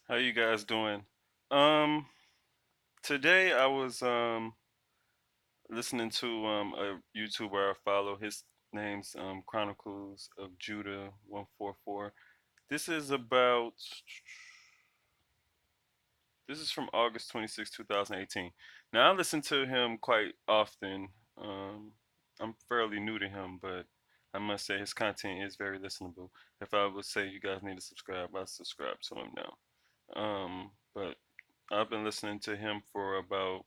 How you guys doing? Um, Today I was listening to a YouTuber I follow. His name's Chronicles of Judah 144. This is about this is from August 26, 2018. Now I listen to him quite often. Um, I'm fairly new to him, but I must say his content is very listenable. If I would say you guys need to subscribe, I'll subscribe to him now. But I've been listening to him for about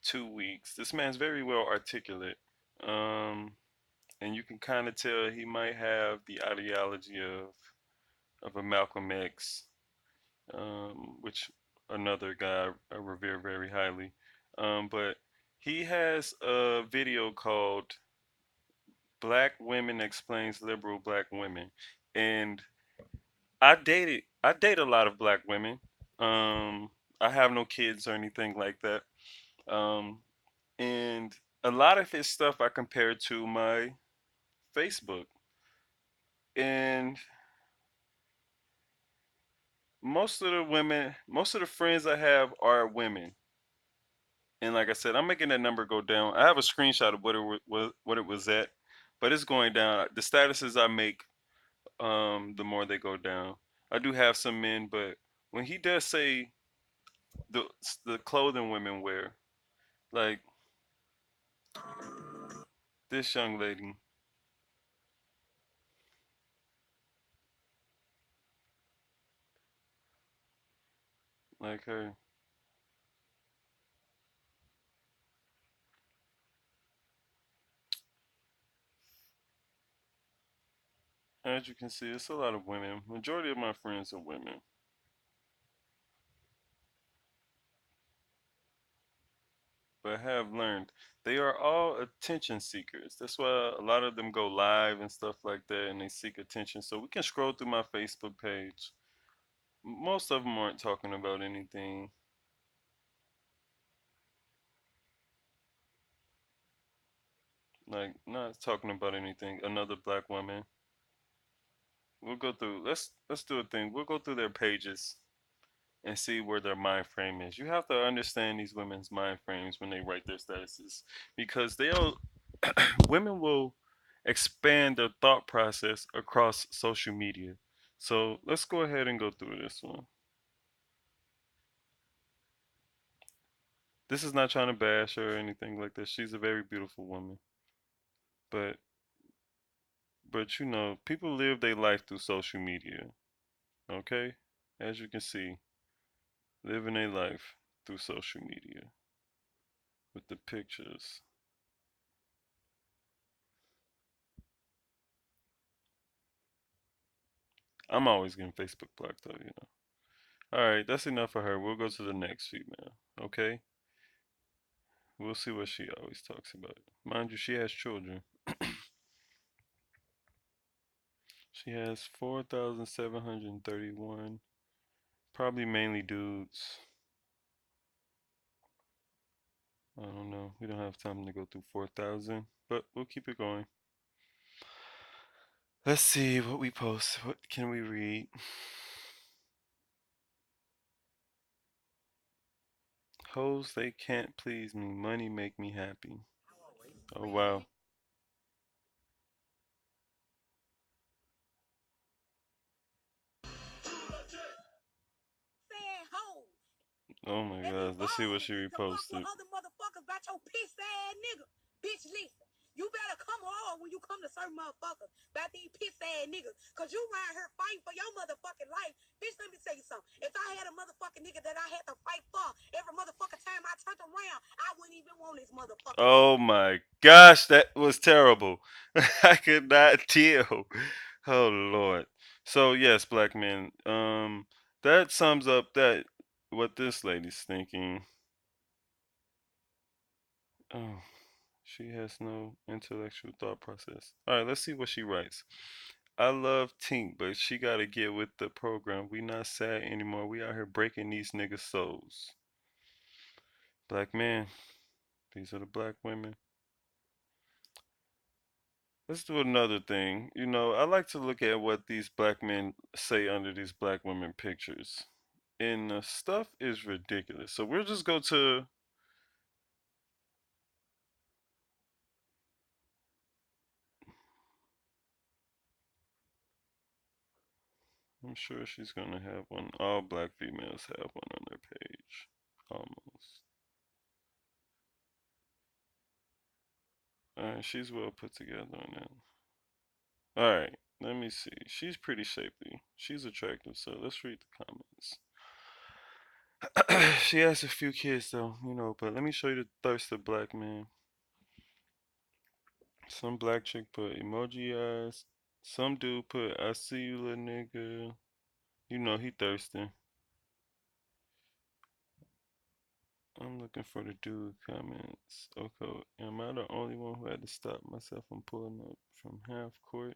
2 weeks. This man's very well articulate. Um, and you can kind of tell he might have the ideology of a Malcolm X, which another guy I revere very highly. But he has a video called "Black Women Explains Liberal Black Women," and I date a lot of black women. Um, I have no kids or anything like that. Um, and a lot of his stuff I compare to my Facebook, and most of the friends I have are women. And like I said, I'm making that number go down. I have a screenshot of what it was at, but it's going down. The statuses I make, the more they go down. I do have some men, but when he does say the the clothing women wear, like this young lady, like her, as you can see, it's a lot of women. Majority of my friends are women, but I have learned they are all attention seekers. That's why a lot of them go live and stuff like that, and they seek attention. So we can scroll through my Facebook page. Most of them aren't talking about anything, like not talking about anything. Another black woman. We'll go through. Let's do a thing. We'll go through their pages and see where their mind frame is. You have to understand these women's mind frames when they write their statuses because they'll women will expand their thought process across social media. So let's go ahead and go through this one. This is not trying to bash her or anything like this. She's a very beautiful woman. But you know, people live their life through social media. Okay? As you can see, living their life through social media with the pictures. I'm always getting Facebook blocked though, you know. Alright, that's enough for her. We'll go to the next female. Okay? We'll see what she always talks about. Mind you, she has children. She has 4,731. Probably mainly dudes. I don't know. We don't have time to go through 4,000, but we'll keep it going. Let's see what we post. What can we read? Hoes, they can't please me. Money make me happy. Oh, wow. Oh my god. Let's see what she reposted. Oh my gosh, that was terrible. I could not deal. Oh Lord. So yes, black men. That sums up that what this lady's thinking. Oh, she has no intellectual thought process. All right, let's see what she writes. I love Tink, but she gotta get with the program. We not sad anymore. We out here breaking these niggas' souls. Black men. These are the black women. Let's do another thing. I like to look at what these black men say under these black women pictures. And the stuff is ridiculous. So we'll just go to. I'm sure she's gonna have one. All black females have one on their page. Almost. Alright, she's well put together on that. Alright, let me see. She's pretty shapely. She's attractive, so let's read the comments. She has a few kids though, but let me show you the thirst of black men. Some black chick put emoji eyes. Some dude put I see you little nigga. He thirsty. I'm looking for the dude comments. Okay, am I the only one who had to stop myself from pulling up from half court?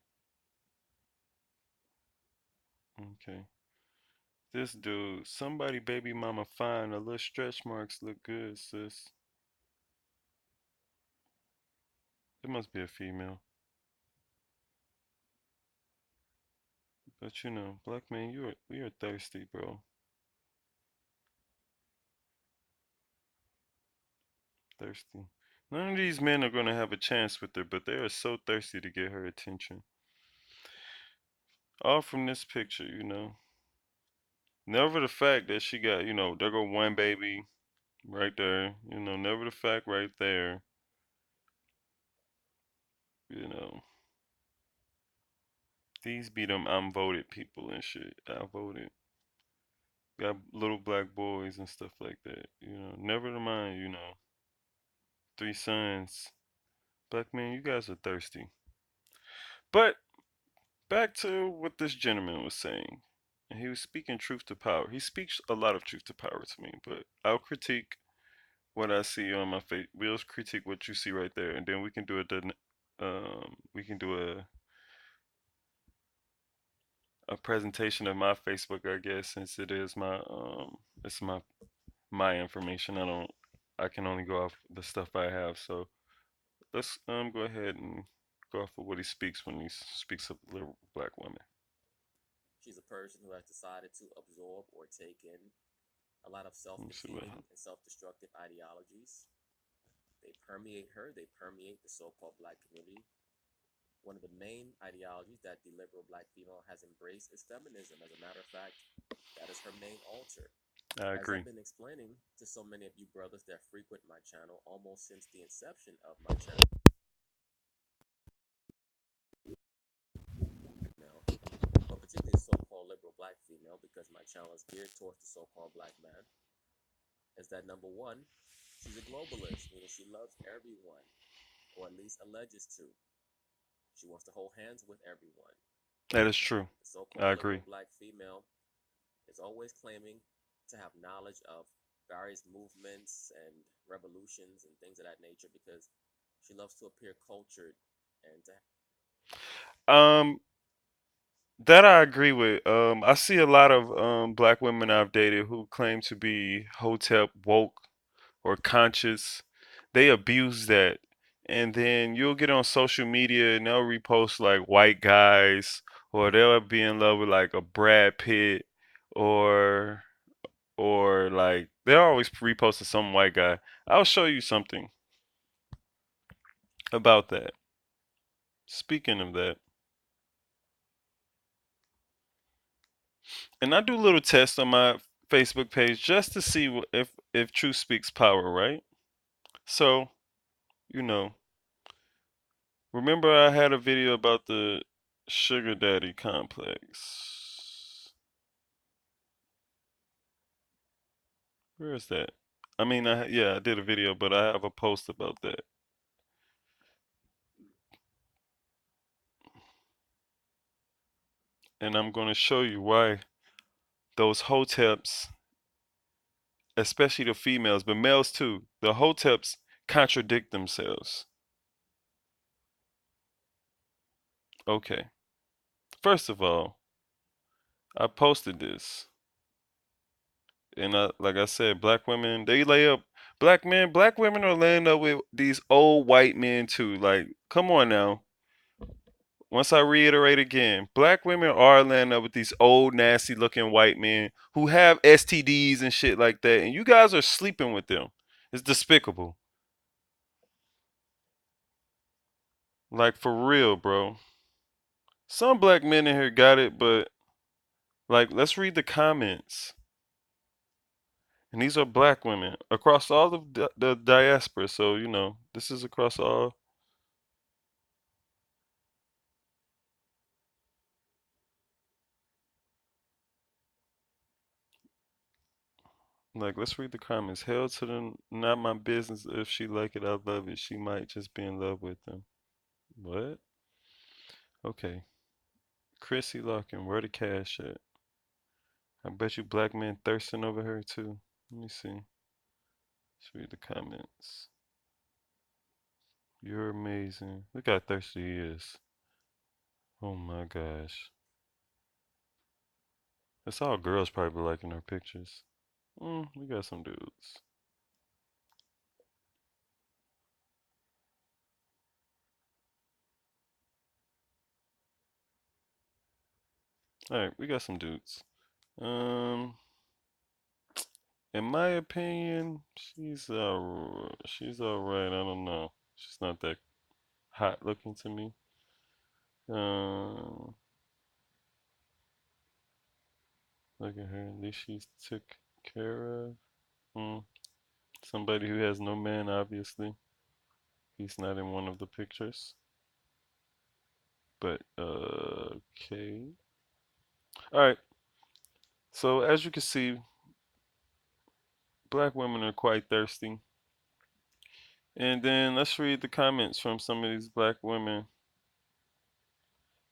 Okay. This dude, somebody baby mama fine. The little stretch marks look good, sis. It must be a female. But black man, we are thirsty, bro. Thirsty. None of these men are gonna have a chance with her, but they are so thirsty to get her attention. All from this picture. Never the fact that she got, there go one baby right there. Never the fact right there. You know, these be them I'm voted people and shit. I voted. Got little black boys and stuff like that. Never mind, three sons. Black man, you guys are thirsty. But back to what this gentleman was saying. And he was speaking truth to power. He speaks a lot of truth to power to me, but I'll critique what I see on my face. We'll critique what you see right there, and then we can do a presentation of my Facebook, I guess, since it is it's my information. I can only go off the stuff I have. So let's go ahead and go off of what he speaks when he speaks of little black women. She's a person who has decided to absorb or take in a lot of self Let me see what. defeating and self destructive ideologies. They permeate her, they permeate the so called black community. One of the main ideologies that the liberal black female has embraced is feminism. As a matter of fact, that is her main altar. I As agree. I've been explaining to so many of you brothers that frequent my channel almost since the inception of my channel now, but particularly the so-called liberal black female, because my channel is geared towards the so-called black man, is that number one, she's a globalist, meaning she loves everyone, or at least alleges to. She wants to hold hands with everyone. That is true. The I so-called agree. liberal black female is always claiming to have knowledge of various movements and revolutions and things of that nature because she loves to appear cultured and to. Um, that I agree with. I see a lot of black women I've dated who claim to be hotep woke or conscious. They abuse that. And then you'll get on social media and they'll repost like white guys, or they'll be in love with like a Brad Pitt, or like they're always reposting some white guy. I'll show you something about that. Speaking of that, and I do little tests on my Facebook page just to see if truth speaks power, right? So, you know, remember I had a video about the sugar daddy complex. Where is that? I mean, yeah, I did a video, but I have a post about that. And I'm going to show you why those hoteps, especially the females, but males too, the hoteps contradict themselves. Okay. First of all, I posted this. And like I said, black women, they lay up. Black men, black women are laying up with these old white men too. Like, come on now. once I reiterate again, black women are landing up with these old, nasty looking white men who have STDs and shit like that, and you guys are sleeping with them. It's despicable. Like, for real, bro. Some black men in here got it, but, like, let's read the comments. And these are black women across all of the diaspora. So, this is across all. Like, let's read the comments. Hell to them, not my business. If she like it, I love it. She might just be in love with them. What? Okay. Chrissy Larkin, where the cash at? I bet you black men thirsting over her too. Let me see. Let's read the comments. You're amazing. Look how thirsty he is. Oh my gosh. That's all girls probably liking her pictures. We got some dudes. All right, we got some dudes. Um, in my opinion, she's all right. I don't know. She's not that hot looking to me. Um, Look at her. At least she's took care of. Mm, Somebody who has no man, obviously. He's not in one of the pictures. But okay. All right. So as you can see, black women are quite thirsty. And then let's read the comments from some of these black women.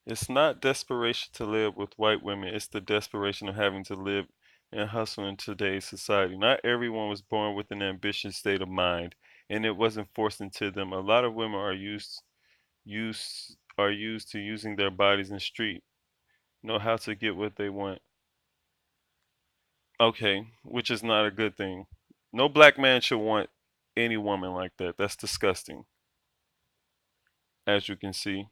It's not desperation to live with white women, it's the desperation of having to live and hustle in today's society. Not everyone was born with an ambitious state of mind, and it wasn't forced into them. A lot of women are used to using their bodies in street, know how to get what they want. Okay, which is not a good thing. No black man should want any woman like that. That's disgusting, as you can see.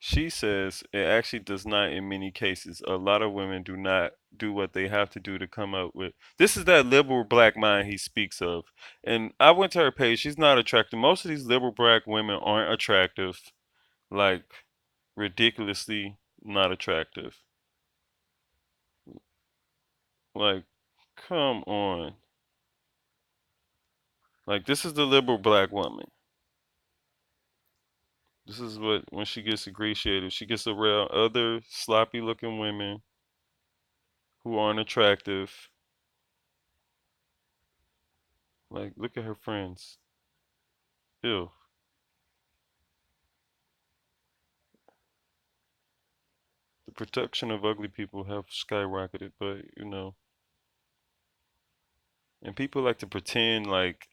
She says it actually does not in many cases. A lot of women do not do what they have to do to come up with. This is that liberal black mind he speaks of. And I went to her page. She's not attractive. Most of these liberal black women aren't attractive. Like, ridiculously not attractive. Like, come on. Like, this is the liberal black woman. This is what, when she gets ingratiated, she gets around other sloppy looking women who aren't attractive. Like, look at her friends. Ew. The production of ugly people have skyrocketed, but and people like to pretend like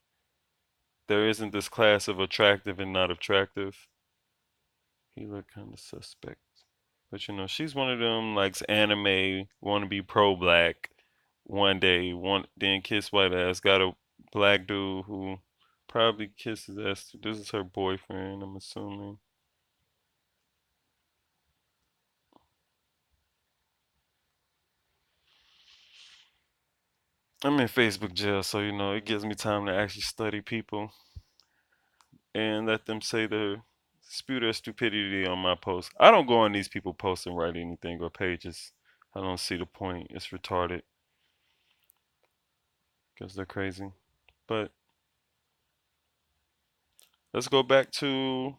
there isn't this class of attractive and not attractive. He look kind of suspect. But she's one of them likes anime, want to be pro black one day, one then kiss white ass. Got a black dude who probably kisses ass. This is her boyfriend, I'm assuming. I'm in Facebook jail, so it gives me time to actually study people and let them say their spew their stupidity on my post. I don't go on these people posts and write anything or pages. I don't see the point. It's retarded because they're crazy. But let's go back to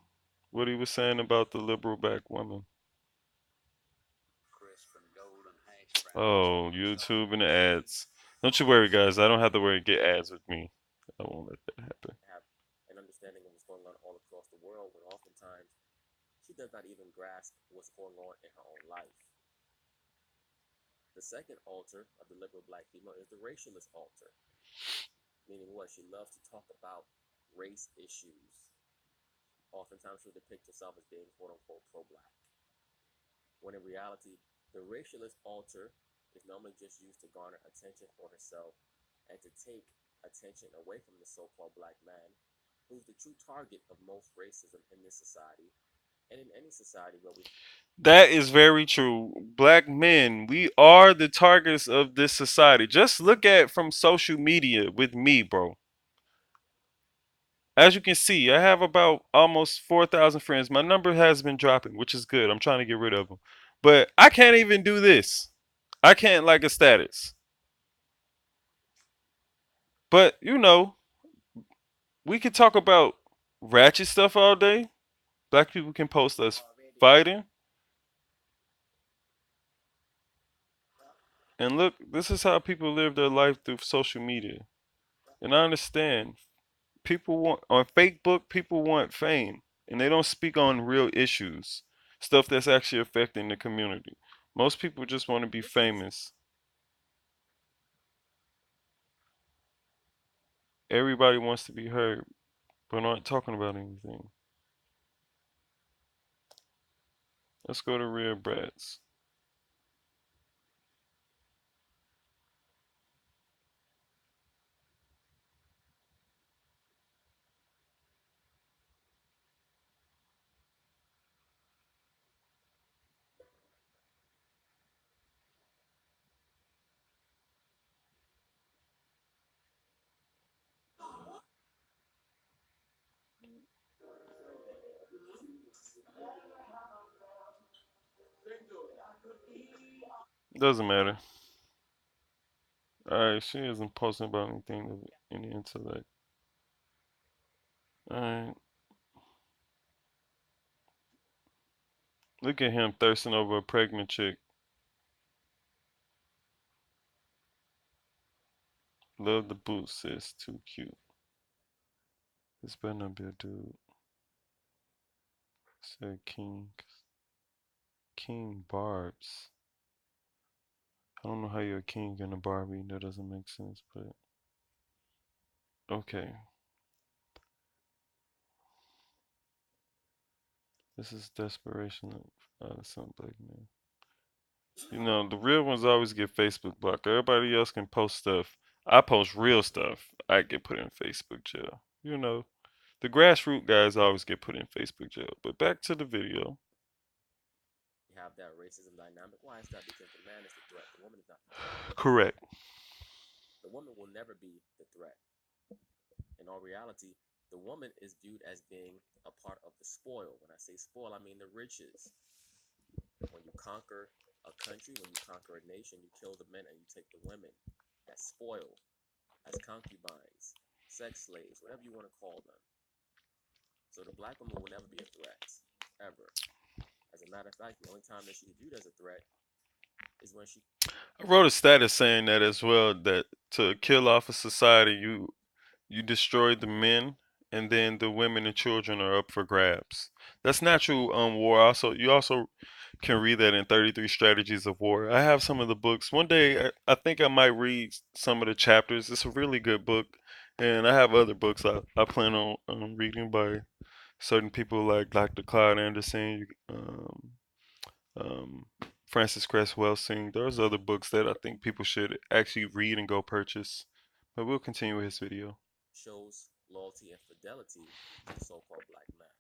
what he was saying about the liberal black woman. Oh, YouTube and the ads. Don't you worry, guys. I don't have to worry get ads with me. I won't let that happen. Have an understanding of what's going on all across the world when oftentimes she does not even grasp what's going on in her own life. The second altar of the liberal black female is the racialist altar, meaning what? She loves to talk about race issues. Oftentimes she'll depict herself as being quote unquote pro black, when in reality, the racialist altar is normally just used to garner attention for herself and to take attention away from the so called black man, who's the true target of most racism in this society, And in any society where we That is very true. Black men, we are the targets of this society. Just look at from social media with me, bro. As you can see, I have about almost 4,000 friends. My number has been dropping, which is good. I'm trying to get rid of them. But I can't even do this. I can't like a status. But, we could talk about ratchet stuff all day. Black people can post us fighting. And look, this is how people live their life through social media. And I understand people want on Facebook, people want fame, and they don't speak on real issues, stuff that's actually affecting the community. Most people just want to be this is famous. Everybody wants to be heard, but aren't talking about anything. Let's go to real brats. Doesn't matter. Alright, she isn't posting about anything of any intellect. Alright, look at him thirsting over a pregnant chick. Love the boots, sis. Too cute. This better not be a dude. Said King. King Barbs. I don't know how you're a king and a Barbie. That doesn't make sense, but okay. This is desperation of some black man. The real ones always get Facebook blocked. Everybody else can post stuff. I post real stuff. I get put in Facebook jail. The grassroots guys always get put in Facebook jail. But back to the video. have that racism dynamic. Why is that? Because the man is the threat. The woman is not the threat. Correct. The woman will never be the threat. In all reality, the woman is viewed as being a part of the spoil. When I say spoil, I mean the riches. When you conquer a country, when you conquer a nation, you kill the men and you take the women as spoil, as concubines, sex slaves, whatever you want to call them. So the black woman will never be a threat, ever. As a matter of fact, the only time that she's viewed as a threat is when she. I wrote a status saying that as well, that to kill off a society, you destroy the men, and then the women and children are up for grabs. That's natural war. Also, you also can read that in 33 Strategies of War. I have some of the books. One day, I think I might read some of the chapters. It's a really good book, and I have other books I plan on reading by certain people like Dr. Clyde Anderson, um, Francis Cress Welsing. There's other books that I think people should actually read and go purchase. But we'll continue with his video. Shows loyalty and fidelity to the so-called black man,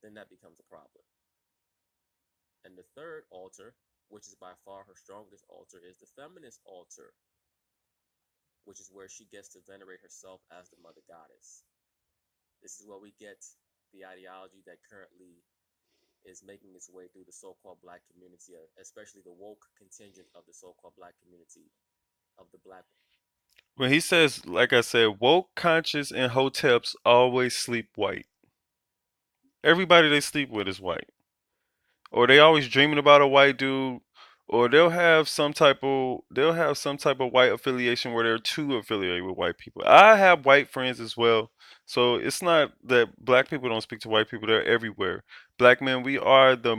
then that becomes a problem. And the third altar, which is by far her strongest altar, is the feminist altar, which is where she gets to venerate herself as the mother goddess. This is where we get the ideology that currently is making its way through the so-called black community, especially the woke contingent of the so-called black community of the black. When he says, like I said, woke, conscious, and hoteps always sleep white. Everybody they sleep with is white. Or they always dreaming about a white dude. Or they'll have some type of white affiliation where they're too affiliated with white people. I have white friends as well. So it's not that black people don't speak to white people, they're everywhere. Black men, we are the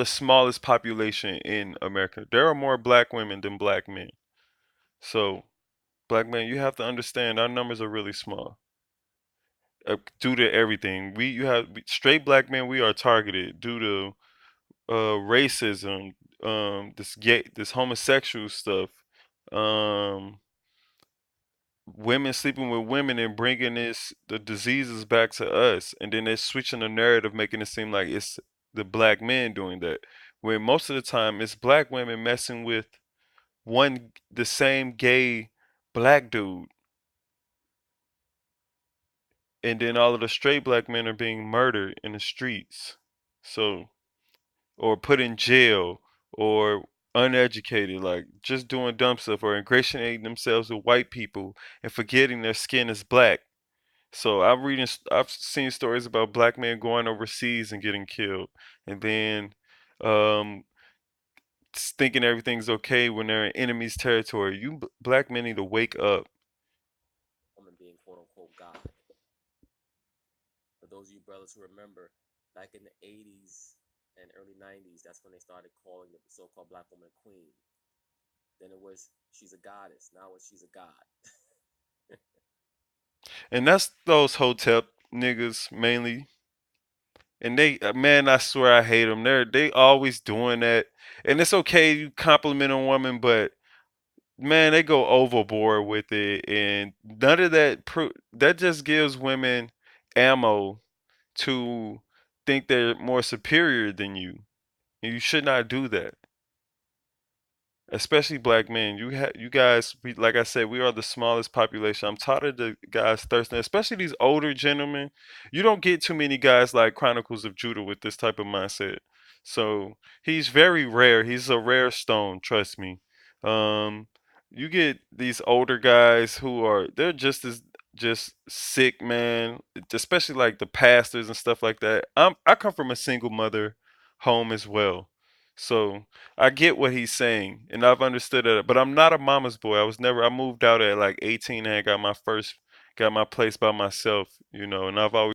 smallest population in America. There are more black women than black men. So black men, you have to understand our numbers are really small due to everything. Straight black men. We are targeted due to racism, this homosexual stuff, um, women sleeping with women and bringing the diseases back to us, and then they're switching the narrative, making it seem like it's the black men doing that, when most of the time it's black women messing with the same gay black dude, and then all of the straight black men are being murdered in the streets, so or put in jail or uneducated, like just doing dumb stuff or ingratiating themselves with white people and forgetting their skin is black. So I've seen stories about black men going overseas and getting killed, and then um, thinking everything's okay when they're in enemy's territory. Black men need to wake up. Woman being quote unquote God. For those of you brothers who remember, back in the 80s and early 90s, that's when they started calling the so-called black woman a queen. Then it was she's a goddess. Now it's she's a god. And that's those hotep niggas mainly. And they, man, I swear I hate them. They always doing that. And it's okay you compliment a woman, but man, they go overboard with it, and none of that. That just gives women ammo to think they're more superior than you, and you should not do that, especially black men. You guys, like I said, we are the smallest population. I'm tired of the guys thirsting, especially these older gentlemen. You don't get too many guys like Chronicles of Judah with this type of mindset. So he's very rare. He's a rare stone, trust me. Um, you get these older guys who are they're just sick, man. Especially like the pastors and stuff like that. I come from a single mother home as well. So I get what he's saying, and I've understood it. But I'm not a mama's boy. I was never. I moved out at like 18 and got my place by myself, and I've always